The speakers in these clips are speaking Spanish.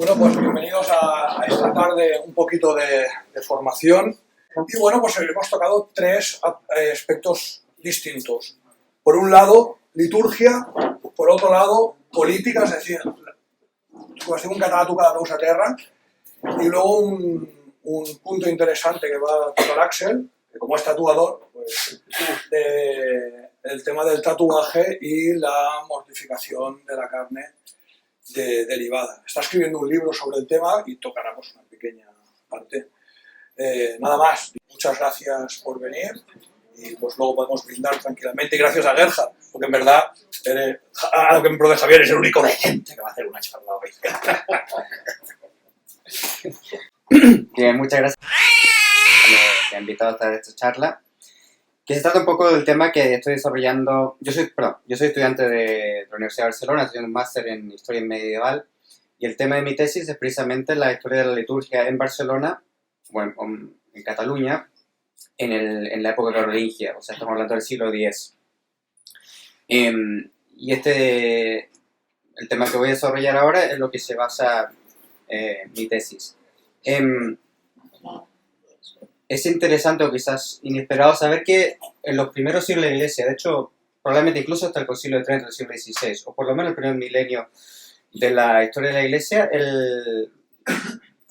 Bueno, pues bienvenidos a esta tarde un poquito de formación. Y bueno, pues hemos tocado tres aspectos distintos. Por un lado, liturgia, por otro lado, política, es decir, qüestió un català tocada peus a terra, y luego un punto interesante que va a tocar Axel, que como es tatuador, pues, el tema del tatuaje y la mortificación de la carne derivada. Está escribiendo un libro sobre el tema y tocará pues, una pequeña parte. Nada más, muchas gracias por venir y pues luego podemos brindar tranquilamente. Y gracias a Gerhard, porque en verdad, a lo que me de Javier, es el único decente que va a hacer una charla hoy. Bien, muchas gracias por haberme invitado a hacer esta charla, que se trata un poco del tema que estoy desarrollando. Yo soy estudiante de la Universidad de Barcelona, estoy haciendo un máster en Historia Medieval, y el tema de mi tesis es precisamente la historia de la liturgia en Barcelona, bueno, en Cataluña, en la época carolingia, o sea, estamos hablando del siglo X. Y el tema que voy a desarrollar ahora es lo que se basa mi tesis. Es interesante o quizás inesperado saber que en los primeros siglos de la Iglesia, de hecho, probablemente incluso hasta el Concilio de Trento del siglo XVI, o por lo menos el primer milenio de la historia de la Iglesia,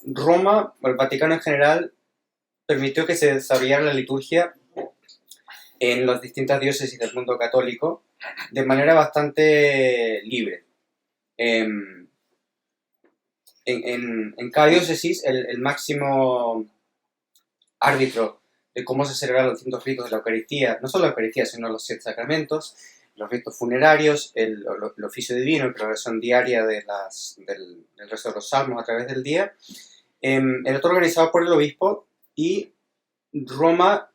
Roma, o el Vaticano en general, permitió que se desarrollara la liturgia en las distintas diócesis del mundo católico de manera bastante libre. En cada diócesis, el máximo árbitro de cómo se celebran los distintos ritos de la Eucaristía, no solo la Eucaristía, sino los 7 sacramentos, los ritos funerarios, el oficio divino, la oración diaria del resto de los salmos a través del día, era todo organizado por el obispo, y Roma,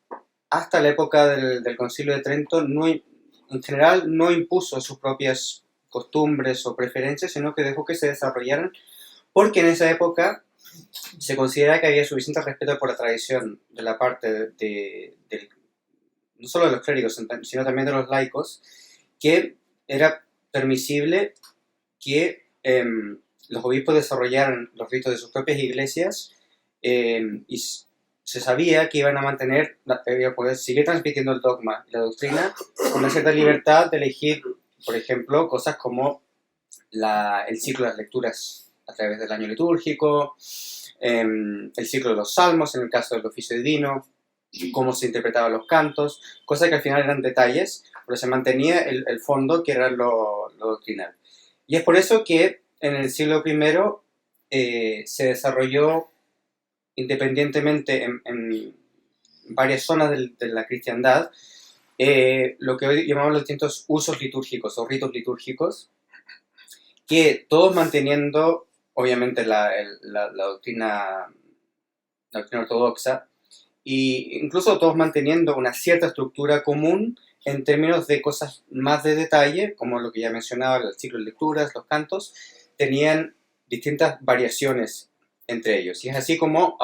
hasta la época del Concilio de Trento, en general no impuso sus propias costumbres o preferencias, sino que dejó que se desarrollaran, porque en esa época se considera que había suficiente respeto por la tradición de la parte no solo de los clérigos, sino también de los laicos, que era permisible que los obispos desarrollaran los ritos de sus propias iglesias, y se sabía que iban a mantener, poder seguir transmitiendo el dogma y la doctrina con una cierta libertad de elegir, por ejemplo, cosas como el ciclo de las lecturas a través del año litúrgico, el ciclo de los salmos en el caso del oficio divino, cómo se interpretaban los cantos, cosas que al final eran detalles, pero se mantenía el fondo, que era lo doctrinal. Y es por eso que en el siglo I se desarrolló independientemente en varias zonas de la cristiandad lo que hoy llamamos los distintos usos litúrgicos o ritos litúrgicos, que todos manteniendo obviamente la doctrina ortodoxa, e incluso todos manteniendo una cierta estructura común en términos de cosas más de detalle, como lo que ya mencionaba, el ciclo de lecturas, los cantos, tenían distintas variaciones entre ellos. Y es así como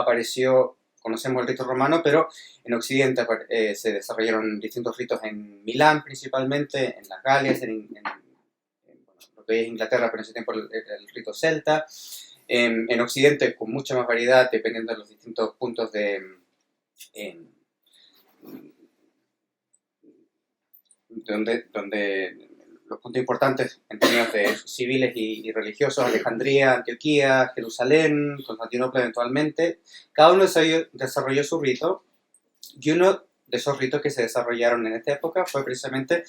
conocemos el rito romano, pero en Occidente se desarrollaron distintos ritos en Milán principalmente, en las Galias, en lo que es Inglaterra, pero en ese tiempo el rito celta, en Occidente con mucha más variedad dependiendo de los distintos puntos donde los puntos importantes en términos de civiles y religiosos, Alejandría, Antioquía, Jerusalén, Constantinopla eventualmente, cada uno desarrolló su rito, y uno de esos ritos que se desarrollaron en esta época fue precisamente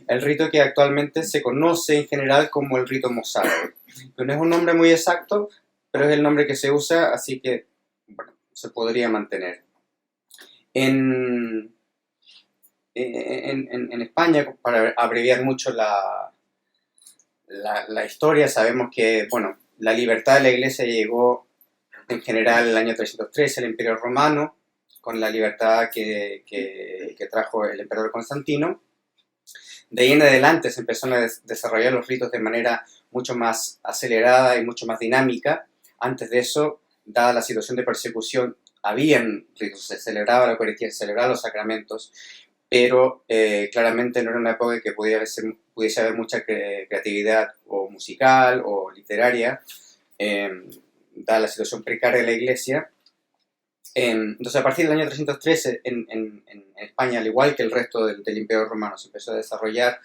el rito que actualmente se conoce en general como el rito mozárabe. No es un nombre muy exacto, pero es el nombre que se usa, así que bueno, se podría mantener. En España, para abreviar mucho la historia, sabemos que bueno, la libertad de la Iglesia llegó en general el año 313, el Imperio Romano, con la libertad que trajo el emperador Constantino. De ahí en adelante se empezaron a desarrollar los ritos de manera mucho más acelerada y mucho más dinámica. Antes de eso, dada la situación de persecución, habían ritos, se celebraba la Eucaristía, se celebraban los sacramentos, pero claramente no era una época que pudiese haber mucha creatividad o musical o literaria. dada la situación precaria de la Iglesia. Entonces, a partir del año 313, en España, al igual que el resto del Imperio Romano, se empezó a desarrollar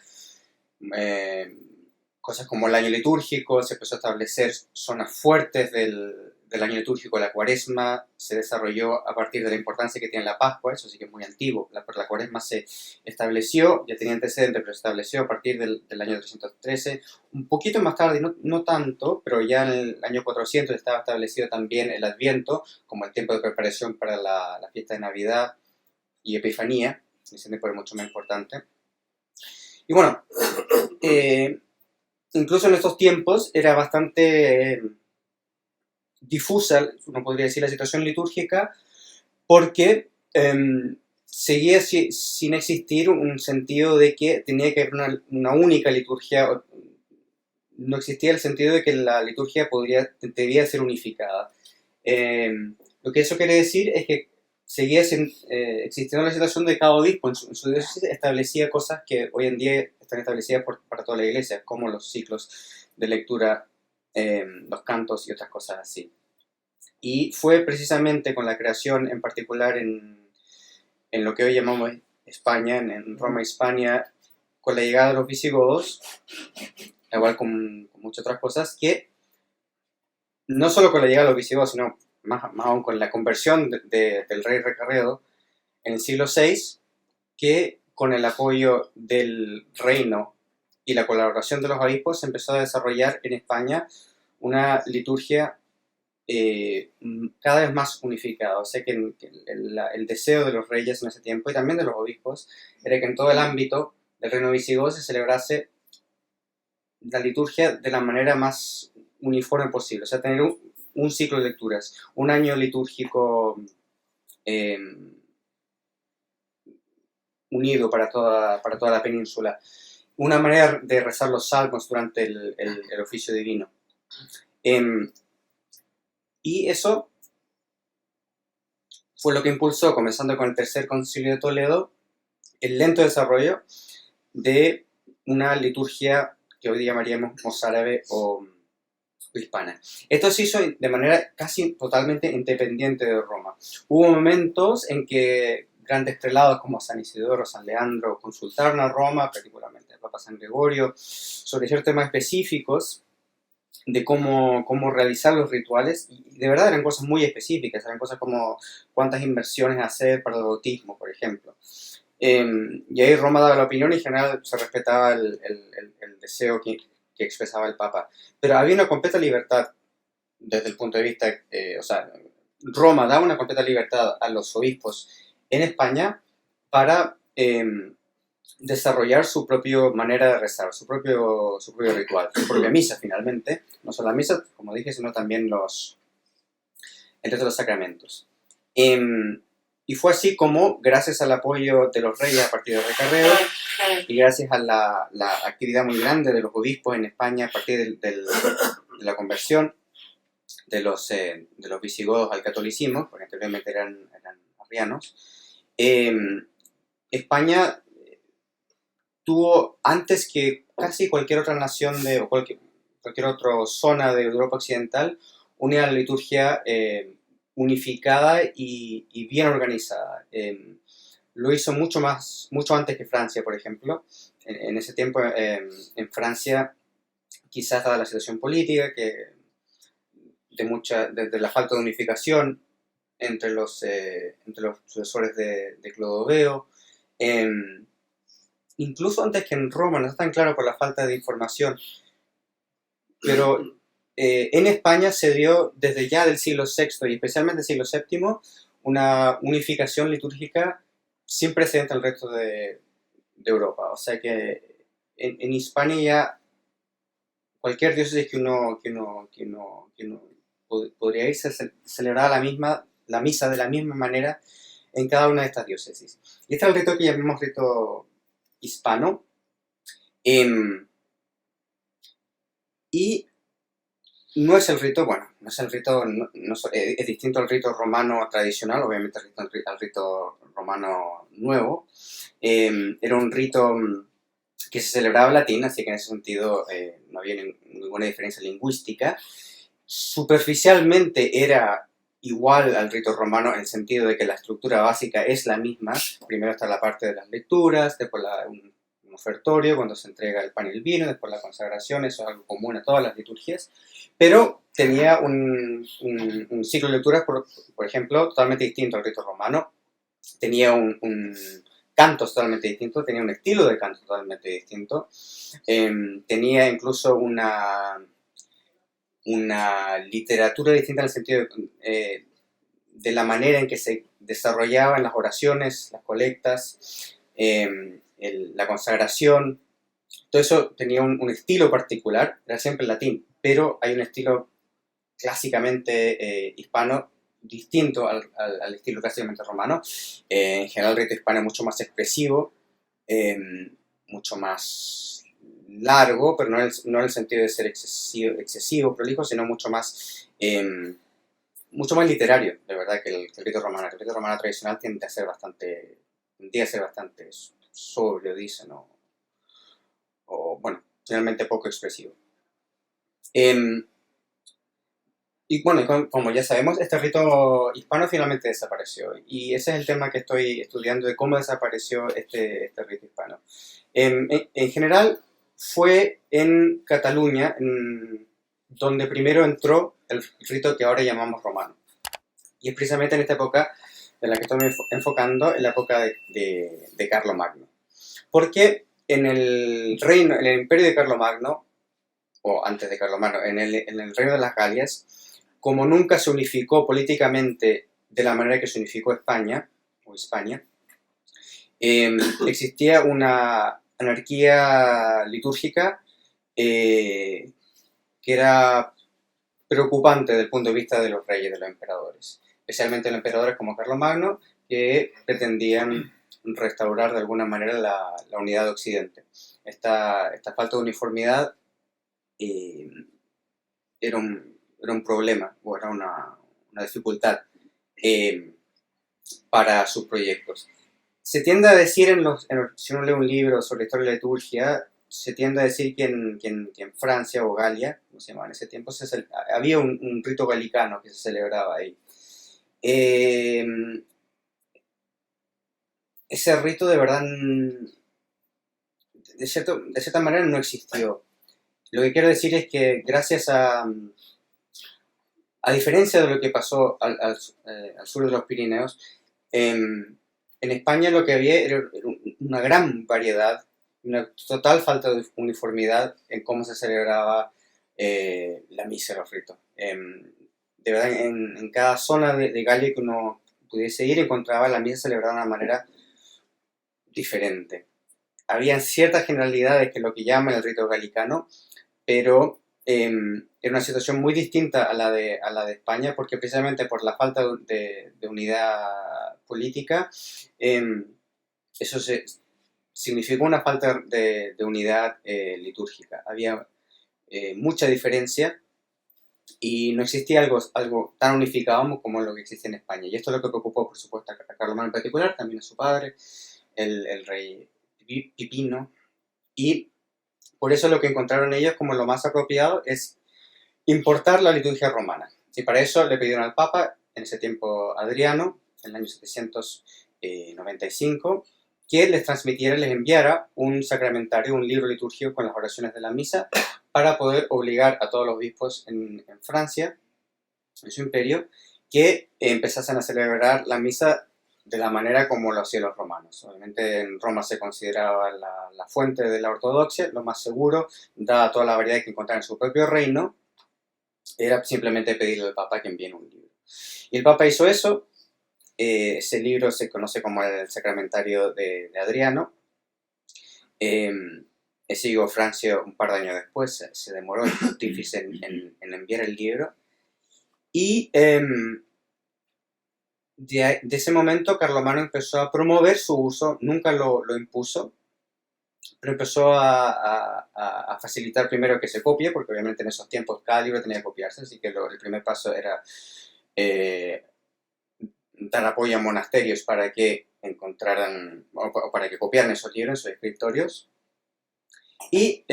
cosas como el año litúrgico, se empezó a establecer zonas fuertes del año litúrgico. La Cuaresma se desarrolló a partir de la importancia que tiene la Pascua, eso sí que es muy antiguo. La Cuaresma se estableció, ya tenía antecedentes, pero se estableció a partir del año 313. Un poquito más tarde, no tanto, pero ya en el año 400 estaba establecido también el Adviento como el tiempo de preparación para la fiesta de Navidad y Epifanía. Ese tiempo era mucho más importante. Y bueno, incluso en estos tiempos era bastante difusa, uno podría decir, la situación litúrgica, porque seguía sin existir un sentido de que tenía que haber una única liturgia. No existía el sentido de que la liturgia debía ser unificada. Lo que eso quiere decir es que seguía existiendo la situación de cada obispo en su diócesis establecía cosas que hoy en día están establecidas para toda la Iglesia, como los ciclos de lectura, los cantos y otras cosas así. Y fue precisamente con la creación, en particular en lo que hoy llamamos España, en Roma, Hispania, con la llegada de los visigodos, igual con muchas otras cosas, que no solo con la llegada de los visigodos, sino más aún con la conversión del rey Recarredo en el siglo VI, que con el apoyo del reino y la colaboración de los obispos se empezó a desarrollar en España una liturgia cada vez más unificada. O sea que el deseo de los reyes en ese tiempo y también de los obispos era que en todo el ámbito del reino visigodo se celebrase la liturgia de la manera más uniforme posible. O sea, tener un ciclo de lecturas, un año litúrgico unido para toda la península, una manera de rezar los salmos durante el oficio divino. Y eso fue lo que impulsó, comenzando con el Tercer Concilio de Toledo, el lento desarrollo de una liturgia que hoy llamaríamos mozárabe o hispana. Esto se hizo de manera casi totalmente independiente de Roma. Hubo momentos en que grandes prelados como San Isidoro, San Leandro consultaron a Roma, particularmente al Papa San Gregorio, sobre ciertos temas específicos de cómo realizar los rituales, y de verdad eran cosas muy específicas, eran cosas como cuántas inversiones hacer para el bautismo, por ejemplo. Y ahí Roma daba la opinión y en general se respetaba el deseo que expresaba el Papa. Pero había una completa libertad desde el punto de vista, o sea, Roma daba una completa libertad a los obispos en España para desarrollar su propia manera de rezar, su propio ritual, su propia misa finalmente, no solo la misa, como dije, sino también el resto de los sacramentos. Y fue así como, gracias al apoyo de los reyes a partir de Recarreo, y gracias a la actividad muy grande de los obispos en España a partir de la conversión de los visigodos al catolicismo, porque anteriormente eran arrianos, España tuvo, antes que casi cualquier otra nación o cualquier otra zona de Europa Occidental, una liturgia unificada y bien organizada. Lo hizo mucho antes que Francia, por ejemplo. En ese tiempo, en Francia, quizás dada la situación política, de la falta de unificación entre los sucesores de Clodoveo, incluso antes que en Roma, no está tan claro por la falta de información, pero en España se dio desde ya del siglo VI y especialmente del siglo VII una unificación litúrgica sin precedente al resto de Europa. O sea que en Hispania ya cualquier diócesis que uno podría irse celebraba la misa de la misma manera en cada una de estas diócesis. Y este es el rito que llamamos rito hispano. Y no es el rito, es distinto al rito romano tradicional, obviamente al rito romano nuevo. Era un rito que se celebraba en latín, así que en ese sentido no había ninguna diferencia lingüística. superficialmente era igual al rito romano en el sentido de que la estructura básica es la misma. Primero está la parte de las lecturas, después un ofertorio cuando se entrega el pan y el vino, después la consagración, eso es algo común a todas las liturgias, pero tenía un ciclo de lecturas, por ejemplo, totalmente distinto al rito romano. Tenía un cantos totalmente distinto, tenía un estilo de canto totalmente distinto, tenía incluso una literatura distinta en el sentido de la manera en que se desarrollaban las oraciones, las colectas, la consagración. Todo eso tenía un estilo particular, era siempre en latín, pero hay un estilo clásicamente hispano distinto al estilo clásicamente romano. En general el rito hispano es mucho más expresivo, mucho más largo, pero no en el sentido de ser excesivo, prolijo, sino mucho más literario, de verdad, que el rito romano. El rito romano tradicional tiende a ser bastante sobrio, dicen, o bueno, generalmente poco expresivo. Y bueno, como ya sabemos, este rito hispano finalmente desapareció. Y ese es el tema que estoy estudiando, de cómo desapareció este rito hispano. En general, fue en Cataluña donde primero entró el rito que ahora llamamos romano. Y es precisamente en esta época en la que estoy enfocando, en la época de Carlomagno. Porque en el imperio de Carlomagno, o antes de Carlomagno, en el reino de las Galias, como nunca se unificó políticamente de la manera que se unificó España, existía una anarquía litúrgica que era preocupante desde el punto de vista de los reyes, de los emperadores. Especialmente los emperadores como Carlomagno, que pretendían restaurar de alguna manera la unidad de Occidente. Esta falta de uniformidad era un problema, o era una dificultad para sus proyectos. Se tiende a decir, si uno lee un libro sobre historia de la liturgia, se tiende a decir que en Francia o Galia, como se llamaba en ese tiempo, había un rito galicano que se celebraba ahí. Ese rito de verdad, de cierta manera, no existió. Lo que quiero decir es que gracias a diferencia de lo que pasó al sur de los Pirineos, en España lo que había era una gran variedad, una total falta de uniformidad en cómo se celebraba la misa, los ritos. De verdad, en cada zona de Galia que uno pudiese ir, encontraba la misa celebrada de una manera diferente. Habían ciertas generalidades que es lo que llaman el rito galicano, pero era una situación muy distinta a la de España, porque precisamente por la falta de unidad política, eso significó una falta de unidad litúrgica. Había mucha diferencia y no existía algo tan unificado como lo que existe en España. Y esto es lo que preocupó, por supuesto, a Carlomagno en particular, también a su padre, el rey Pipino, y por eso lo que encontraron ellos como lo más apropiado es importar la liturgia romana. Y para eso le pidieron al Papa, en ese tiempo Adriano, en el año 795, que les transmitiera, les enviara un sacramentario, un libro litúrgico con las oraciones de la misa, para poder obligar a todos los obispos en Francia, en su imperio, que empezasen a celebrar la misa de la manera como lo hacían los romanos. Obviamente en Roma se consideraba la fuente de la ortodoxia, lo más seguro, dada toda la variedad que encontraban en su propio reino, era simplemente pedirle al Papa que envíe un libro. Y el Papa hizo eso. Ese libro se conoce como el Sacramentario de Adriano. Ese llegó a Francia un par de años después, se demoró el pontífice en enviar el libro. Y de ese momento Carlomagno empezó a promover su uso, nunca lo impuso, pero empezó a facilitar primero que se copie, porque obviamente en esos tiempos cada libro tenía que copiarse, así que el primer paso era dar apoyo a monasterios para que encontraran, o para que copiaran esos libros en sus escritorios, y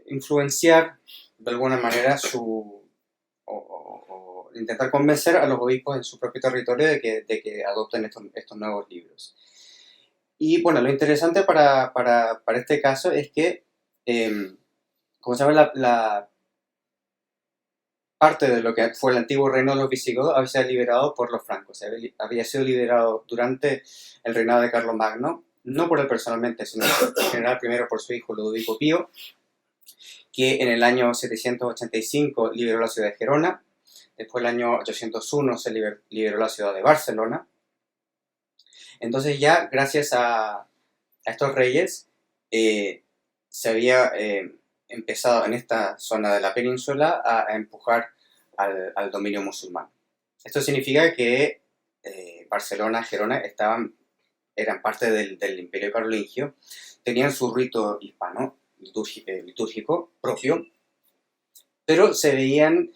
influenciar de alguna manera o intentar convencer a los obispos en su propio territorio de que adopten estos nuevos libros. Y bueno, lo interesante para este caso es que, como se llama, la parte de lo que fue el antiguo reino de los visigodos había sido liberado por los francos. Había sido liberado durante el reinado de Carlomagno, no por él personalmente, sino en general primero por su hijo Ludovico Pío, que en el año 785 liberó la ciudad de Gerona. Después, en el año 801, se liberó la ciudad de Barcelona. Entonces ya, gracias a estos reyes, se había empezado en esta zona de la península a empujar al dominio musulmán. Esto significa que Barcelona, Gerona, eran parte del Imperio Carolingio, tenían su rito hispano litúrgico propio, pero se veían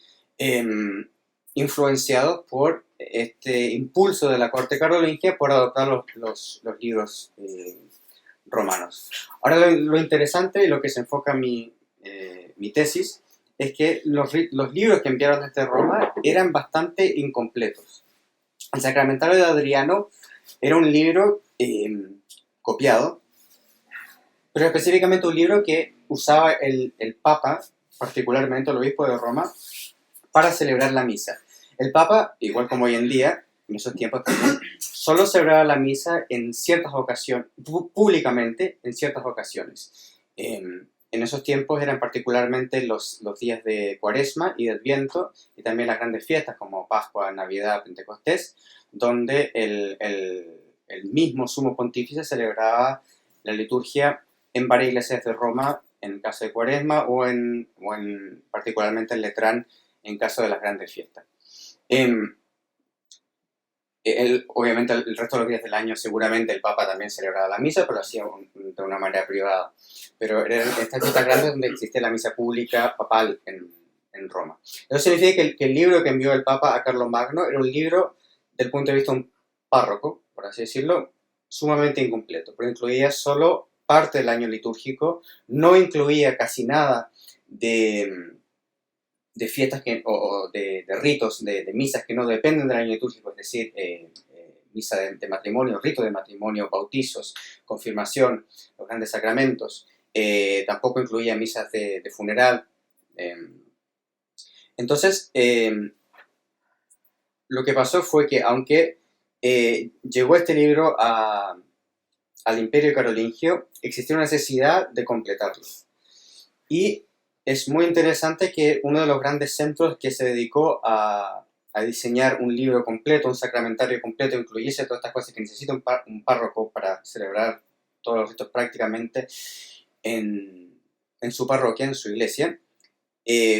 influenciados por este impulso de la corte carolingia por adoptar los libros romanos. Ahora lo interesante y lo que se enfoca mi tesis es que los libros que enviaron desde Roma eran bastante incompletos. El Sacramentario de Adriano era un libro copiado, pero específicamente un libro que usaba el Papa, particularmente el obispo de Roma, para celebrar la misa. El Papa, igual como hoy en día, en esos tiempos también, solo celebraba la misa en ciertas ocasiones, públicamente en ciertas ocasiones. En esos tiempos eran particularmente los días de Cuaresma y del Adviento, y también las grandes fiestas como Pascua, Navidad, Pentecostés, donde el mismo sumo pontífice celebraba la liturgia en varias iglesias de Roma, en el caso de Cuaresma, o particularmente en Letrán, en caso de las grandes fiestas. Obviamente el resto de los días del año seguramente el Papa también celebraba la misa, pero lo hacía de una manera privada. Pero eran estas fiestas grandes donde existe la misa pública papal en Roma. Eso significa que el libro que envió el Papa a Carlomagno era un libro, del punto de vista de un párroco, por así decirlo, sumamente incompleto, porque incluía solo parte del año litúrgico, no incluía casi nada de fiestas o de ritos, de misas que no dependen del año litúrgico, es decir, misa de matrimonio, rito de matrimonio, bautizos, confirmación, los grandes sacramentos. Tampoco incluía misas de funeral. Entonces, lo que pasó fue que aunque llegó este libro al Imperio Carolingio, existió una necesidad de completarlo. Y es muy interesante que uno de los grandes centros que se dedicó a diseñar un libro completo, un sacramentario completo, incluyese todas estas cosas que necesita un párroco para celebrar todos los ritos prácticamente en su parroquia, en su iglesia,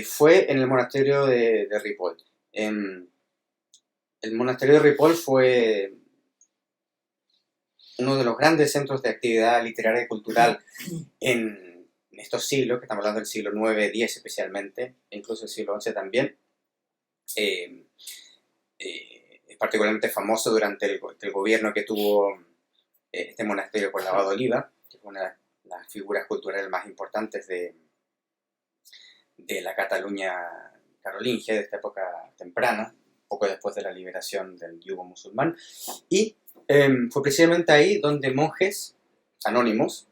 fue en el monasterio de Ripoll. El monasterio de Ripoll fue uno de los grandes centros de actividad literaria y cultural en estos siglos, que estamos hablando del siglo IX, X especialmente, e incluso el siglo XI también. Es particularmente famoso durante el gobierno que tuvo este monasterio por la Abad Oliva, que es una de las figuras culturales más importantes de la Cataluña carolingia, de esta época temprana, poco después de la liberación del yugo musulmán. Y fue precisamente ahí donde monjes anónimos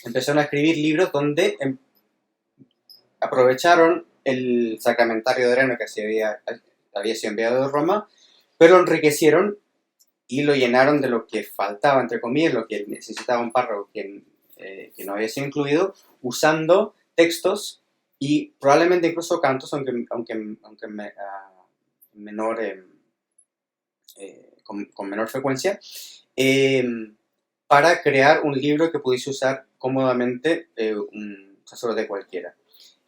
empezaron a escribir libros donde aprovecharon el sacramentario de Adriano que había sido enviado de Roma, pero lo enriquecieron y lo llenaron de lo que faltaba, entre comillas, lo que necesitaba un párroco que no había sido incluido, usando textos y probablemente incluso cantos, aunque con menor frecuencia, para crear un libro que pudiese usar cómodamente un sacerdote cualquiera.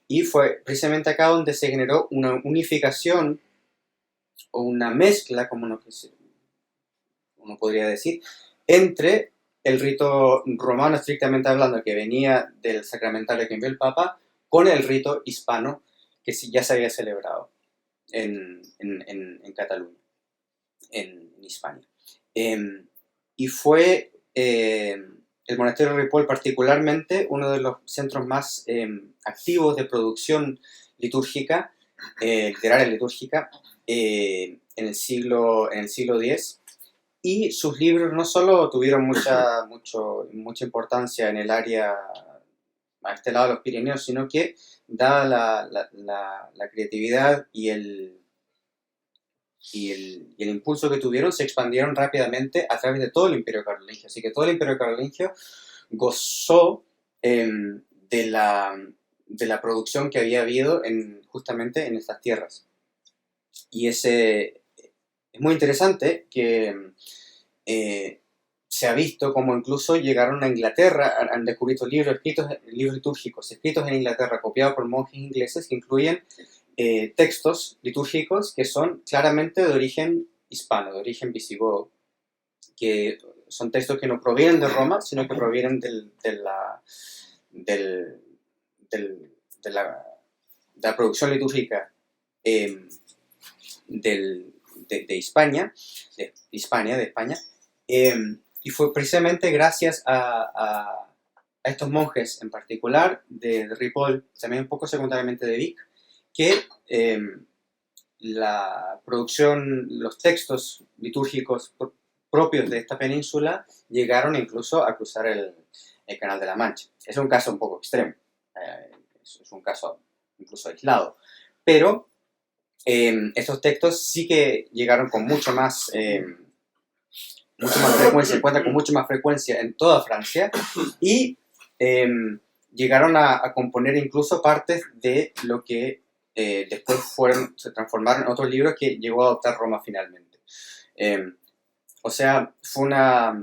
Y fue precisamente acá donde se generó una unificación o una mezcla, como uno podría decir, entre el rito romano, estrictamente hablando, que venía del sacramentario que envió el Papa, con el rito hispano que ya se había celebrado en Cataluña, en Hispania. Y fue el monasterio de Ripoll particularmente, uno de los centros más activos de producción litúrgica, literaria litúrgica, en el siglo X, y sus libros no solo tuvieron mucha importancia en el área a este lado de los Pirineos, sino que, dada la creatividad y el impulso que tuvieron, se expandieron rápidamente a través de todo el Imperio Carolingio. Así que todo el Imperio Carolingio gozó de la producción que había habido justamente en estas tierras. Y es muy interesante que se ha visto como incluso llegaron a Inglaterra, han descubierto libros litúrgicos escritos en Inglaterra, copiados por monjes ingleses, que incluyen textos litúrgicos que son claramente de origen hispano, de origen visigodo, que son textos que no provienen de Roma, sino que provienen de la producción litúrgica de Hispania, de España, y fue precisamente gracias a estos monjes, en particular de Ripoll, también un poco secundariamente de Vic, que la producción, los textos litúrgicos propios de esta península llegaron incluso a cruzar el Canal de la Mancha. Es un caso un poco extremo, es un caso incluso aislado, pero estos textos sí que llegaron con mucho más frecuencia, se encuentran con mucha más frecuencia en toda Francia, y llegaron a componer incluso partes de lo que después se transformaron en otros libros que llegó a adoptar Roma finalmente. O sea, fue una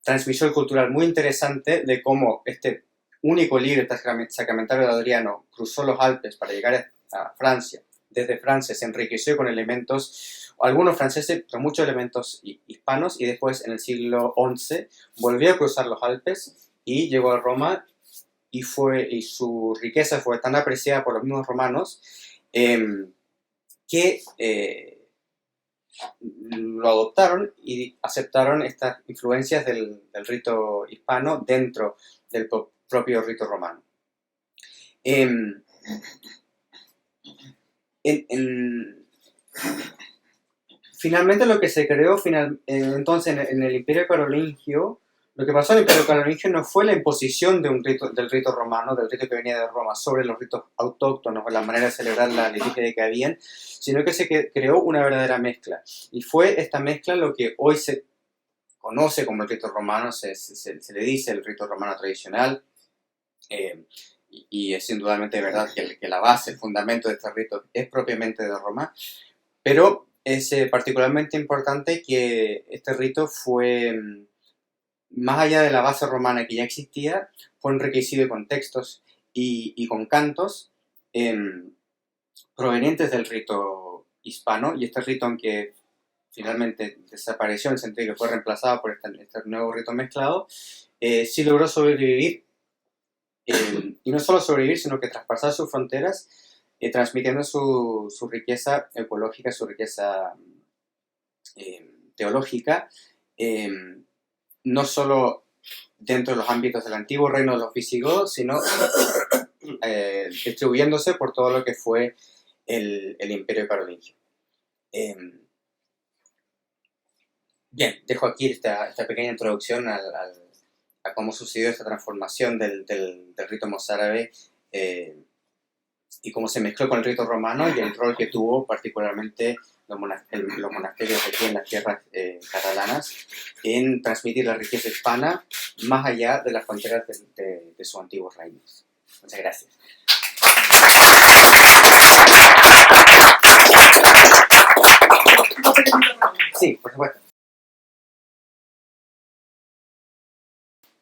transmisión cultural muy interesante de cómo este único libro sacramentario de Adriano cruzó los Alpes para llegar a Francia. Desde Francia se enriqueció con elementos, algunos franceses, pero muchos elementos hispanos, y después en el siglo XI volvió a cruzar los Alpes y llegó a Roma, y su riqueza fue tan apreciada por los mismos romanos que lo adoptaron y aceptaron estas influencias del rito hispano dentro del propio rito romano. Finalmente lo que se creó entonces en el Imperio Carolingio, lo que pasó en el Imperio Carolingio no fue la imposición del rito romano, del rito que venía de Roma, sobre los ritos autóctonos o la manera de celebrar la liturgia que habían, sino que se creó una verdadera mezcla. Y fue esta mezcla lo que hoy se conoce como el rito romano, se le dice el rito romano tradicional, y es indudablemente verdad que la base, el fundamento de este rito es propiamente de Roma, pero es particularmente importante que este rito fue, más allá de la base romana que ya existía, fue enriquecido con textos y con cantos provenientes del rito hispano, y este rito, aunque finalmente desapareció en el sentido que fue reemplazado por este nuevo rito mezclado, sí logró sobrevivir, y no solo sobrevivir, sino que traspasar sus fronteras, transmitiendo su riqueza ecológica, su riqueza teológica, no solo dentro de los ámbitos del antiguo reino de los visigodos, sino distribuyéndose por todo lo que fue el Imperio Carolingio. Bien, dejo aquí esta pequeña introducción a cómo sucedió esta transformación del rito mozárabe y cómo se mezcló con el rito romano, y el rol que tuvo particularmente los monasterios aquí en las tierras catalanas en transmitir la riqueza hispana más allá de las fronteras de sus antiguos reinos. Muchas gracias. Sí, por supuesto.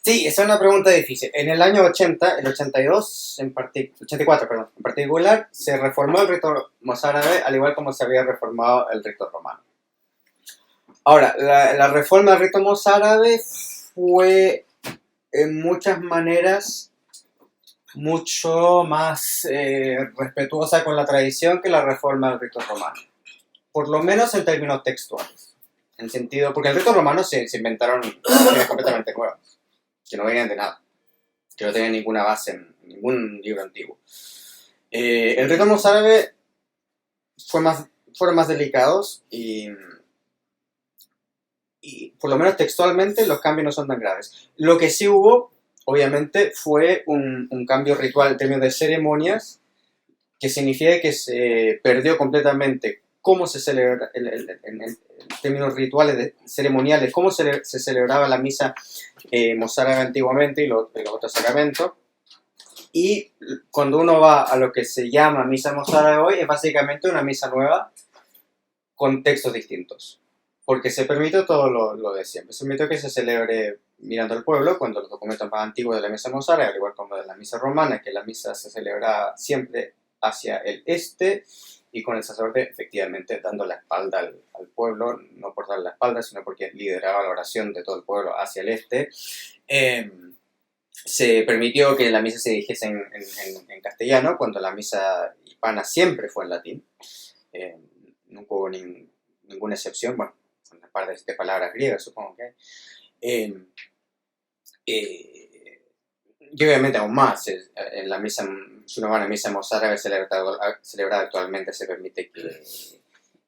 Sí, esa es una pregunta difícil. En el año 80, el 82, 84, perdón, en particular, se reformó el rito mozárabe, al igual como se había reformado el rito romano. Ahora, la reforma del rito mozárabe fue en muchas maneras mucho más respetuosa con la tradición que la reforma del rito romano. Por lo menos en términos textuales. En sentido, porque el rito romano se inventaron completamente nuevos. que no venían de nada, que no tenían ninguna base en ningún libro antiguo. El rito mozárabe fueron más delicados y por lo menos textualmente los cambios no son tan graves. Lo que sí hubo, obviamente, fue un cambio ritual en términos de ceremonias, que significa que se perdió completamente cómo se celebra, en términos rituales, ceremoniales, cómo se celebraba la misa mozárabe antiguamente y los otros sacramentos. Y cuando uno va a lo que se llama misa mozárabe hoy, es básicamente una misa nueva con textos distintos. Porque se permitió todo lo de siempre. Se permitió que se celebre mirando al pueblo, cuando los documentos más antiguos de la misa mozárabe, al igual como de la misa romana, que la misa se celebra siempre hacia el este y con el sacerdote efectivamente dando la espalda al pueblo, no por dar la espalda, sino porque lideraba la oración de todo el pueblo hacia el este. Se permitió que la misa se dijese en castellano, cuando la misa hispana siempre fue en latín. Nunca hubo ninguna excepción, bueno, un par de palabras griegas, supongo que hay. Y obviamente aún más, en la misa, si uno va a una misa mozárabe celebrada actualmente, se permite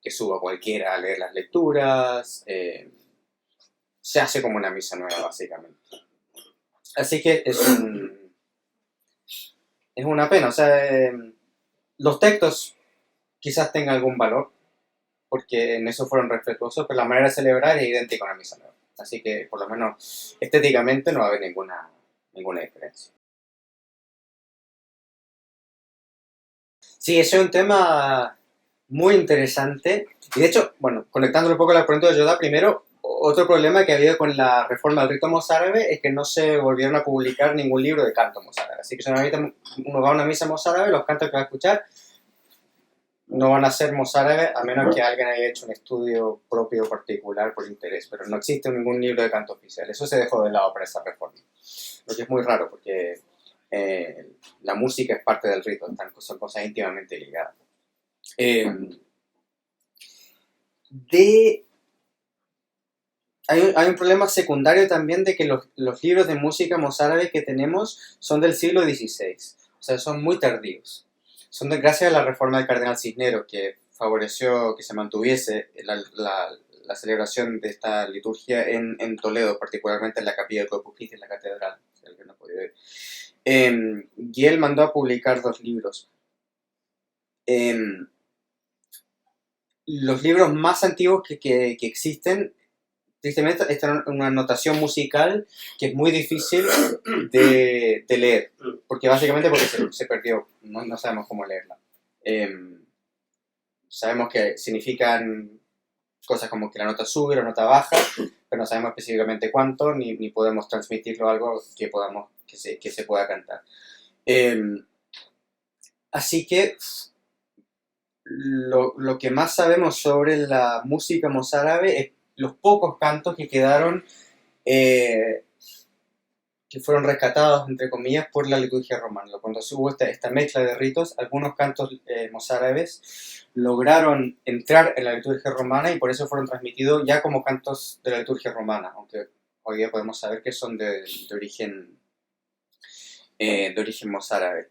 que suba cualquiera a leer las lecturas. Se hace como una misa nueva, básicamente. Así que es una pena, o sea, los textos quizás tengan algún valor, porque en eso fueron respetuosos, pero la manera de celebrar es idéntica a una misa nueva. Así que, por lo menos, estéticamente no va a haber ninguna diferencia. Sí, ese es un tema muy interesante. Y de hecho, bueno, conectándolo un poco al pregunta de Yoda, primero, otro problema que ha habido con la reforma del rito mozárabe es que no se volvieron a publicar ningún libro de canto mozárabe. Así que si uno va a una misa mozárabe, los cantos que va a escuchar no van a ser mozárabes, a menos que alguien haya hecho un estudio propio particular por interés, pero no existe ningún libro de canto oficial. Eso se dejó de lado para esa reforma, lo que es muy raro, porque la música es parte del rito, son cosas íntimamente ligadas. Hay un problema secundario también de que los libros de música mozárabe que tenemos son del siglo XVI, o sea, son muy tardíos. Son gracias a la reforma del cardenal Cisneros, que favoreció que se mantuviese la celebración de esta liturgia en Toledo, particularmente en la capilla del Corpus Christi, en la catedral, si alguien no ha podido ir. Y él mandó a publicar 2 libros. Los libros más antiguos que existen, tristemente, esta es una notación musical que es muy difícil de leer, porque básicamente se perdió, no sabemos cómo leerla. Sabemos que significan cosas como que la nota sube, la nota baja, pero no sabemos específicamente cuánto, ni podemos transmitirlo a algo que se pueda cantar. Así que lo que más sabemos sobre la música mozárabe es los pocos cantos que quedaron, que fueron rescatados, entre comillas, por la liturgia romana. Cuando hubo esta mezcla de ritos, algunos cantos mozárabes lograron entrar en la liturgia romana y por eso fueron transmitidos ya como cantos de la liturgia romana, aunque hoy día podemos saber que son de origen mozárabe.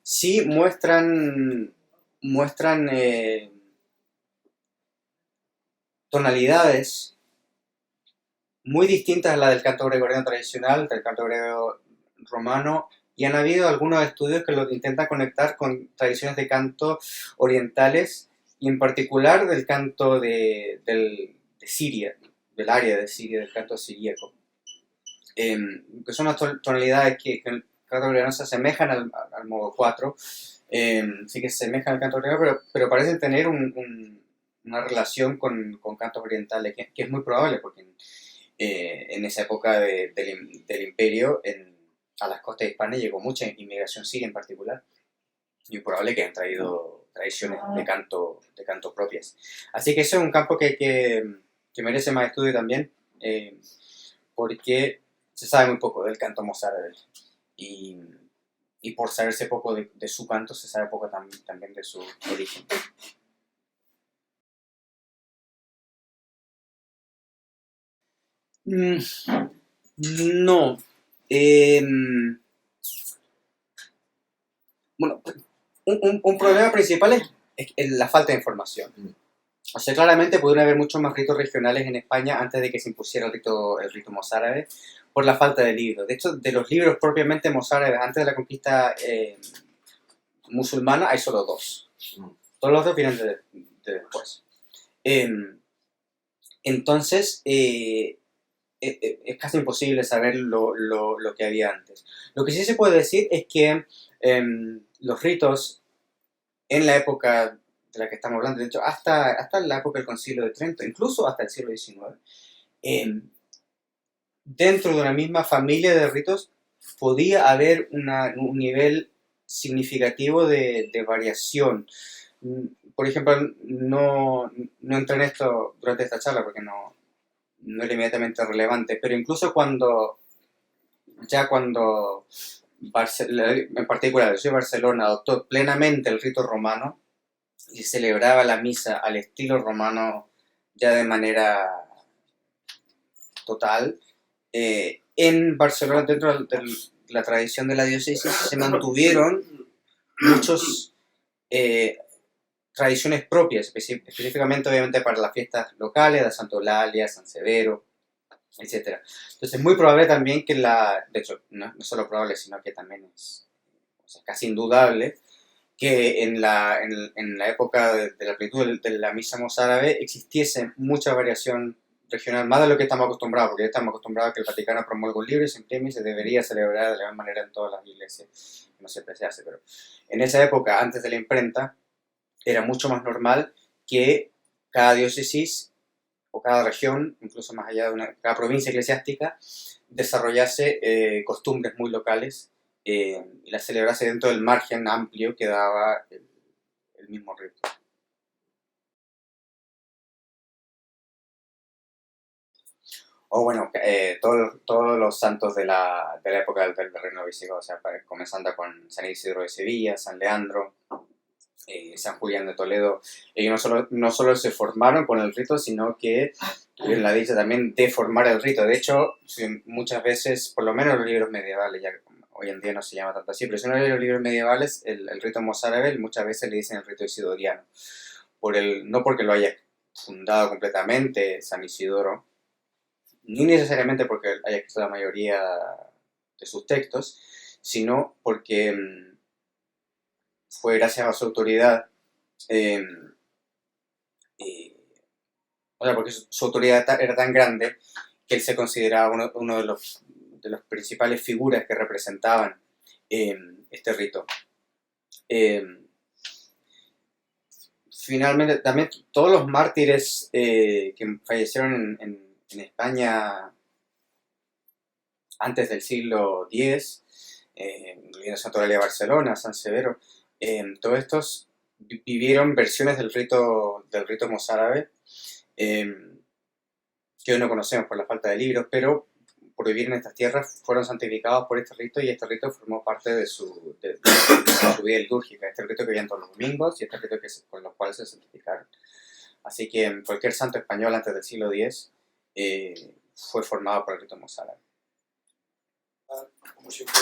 Sí muestran tonalidades muy distintas a la del canto gregoriano tradicional, del canto griego romano, y han habido algunos estudios que lo intentan conectar con tradiciones de canto orientales, y en particular del canto de Siria, del área de Siria, del canto siríaco. Que son unas tonalidades que en el canto gregoriano se asemejan al modo 4, sí que se asemejan al canto gregoriano, pero parecen tener una relación con cantos orientales, que es muy probable, porque en esa época del imperio, a las costas hispanas llegó mucha inmigración siria en particular, y es probable que hayan traído tradiciones de canto propias. Así que eso es un campo que merece más estudio también, porque se sabe muy poco del canto mozárabe, y por saberse poco de su canto, se sabe poco también de su origen. No. Bueno, un problema principal es la falta de información. O sea, claramente pudieron haber muchos más ritos regionales en España antes de que se impusiera el rito mozárabe por la falta de libros. De hecho, de los libros propiamente mozárabes antes de la conquista musulmana hay solo 2. Todos los otros vienen de después. Entonces, es casi imposible saber lo que había antes. Lo que sí se puede decir es que los ritos en la época de la que estamos hablando, de hecho, hasta la época del Concilio de Trento, incluso hasta el siglo XIX, dentro de una misma familia de ritos podía haber un nivel significativo de variación. Por ejemplo, no entré en esto durante esta charla porque no era inmediatamente relevante, pero incluso cuando en particular la ciudad de Barcelona adoptó plenamente el rito romano y celebraba la misa al estilo romano ya de manera total, en Barcelona, dentro de la tradición de la diócesis, se mantuvieron muchas tradiciones propias, específicamente obviamente para las fiestas locales, de Santa Eulalia, San Severo, etc. Entonces es muy probable también que de hecho, no solo probable, sino que también es casi indudable, que en la época de la plenitud de la misa mozárabe existiese mucha variación regional, más de lo que estamos acostumbrados, porque ya estamos acostumbrados a que el Vaticano promulga un libro y se imprime y se debería celebrar de la misma manera en todas las iglesias, no siempre se hace, pero en esa época, antes de la imprenta, era mucho más normal que cada diócesis o cada región, incluso más allá de cada provincia eclesiástica, desarrollase costumbres muy locales y las celebrase dentro del margen amplio que daba el mismo rito. O bueno, todos los santos de la época del reino visigodo, o sea, comenzando con San Isidro de Sevilla, San Leandro, San Julián de Toledo. Ellos no solo se formaron con el rito, sino que tuvieron la dicha también de formar el rito. De hecho, muchas veces, por lo menos los libros medievales, ya hoy en día no se llama tanto así, pero si uno lee los libros medievales, el rito mozárabe muchas veces le dicen el rito isidoriano. No porque lo haya fundado completamente San Isidoro, ni necesariamente porque haya escrito la mayoría de sus textos, sino porque fue gracias a su autoridad, porque su autoridad era tan grande que él se consideraba uno de los principales figuras que representaban este rito. Finalmente, también todos los mártires que fallecieron en España antes del siglo X, Santa Eulalia de Barcelona, San Severo, todos estos vivieron versiones del rito mozárabe que hoy no conocemos por la falta de libros, pero por vivir en estas tierras fueron santificados por este rito y este rito formó parte de su vida litúrgica, este rito que veían todos los domingos y este rito con los cuales se santificaron. Así que cualquier santo español antes del siglo X fue formado por el rito mozárabe. Como siempre.